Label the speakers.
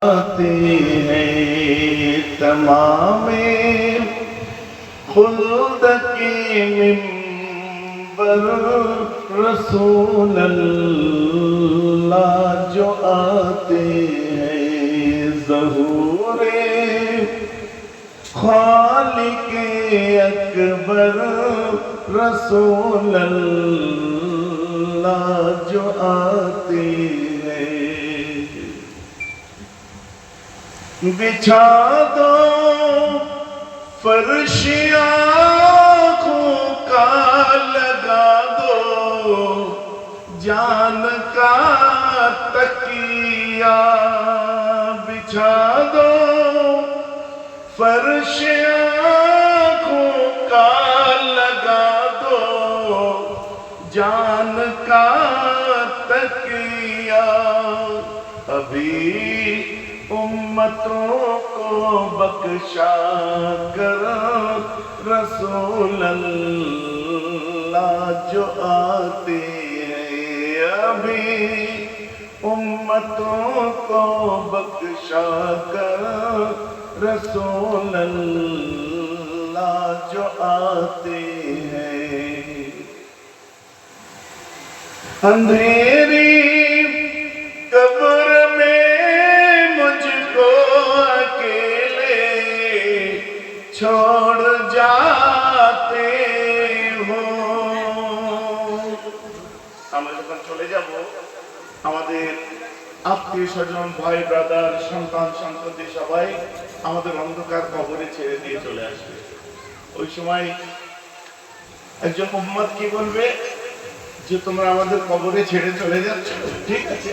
Speaker 1: آتے ہیں تمام خلد کے منبر رسول اللہ جو آتے ہیں ظہور خالق اکبر رسول اللہ جو آتے ہیں بچھا دو فرش آنکھوں کا لگا دو جان کا تکیہ بچھا دو فرش آنکھوں کا لگا دو جان کا تکیہ ابھی امتوں کو بخشا کر رسول اللہ جو آتے ہیں ابھی امتوں کو بخشا کر رسول اللہ جو آتے ہیں اندھیری قبر میں چھوڑ جاتے ہو আমরা যখন চলে যাব আমাদের আত্মীয় স্বজন ভাই ব্রাদার সন্তান সন্ততি সবাই আমাদের অন্ধকার কবরে ছেড়ে দিয়ে চলে আসবে ওই সময় একজন উম্মত কি বলবে যে তোমরা আমাদের কবরে ছেড়ে চলে যাচ্ছ ঠিক আছে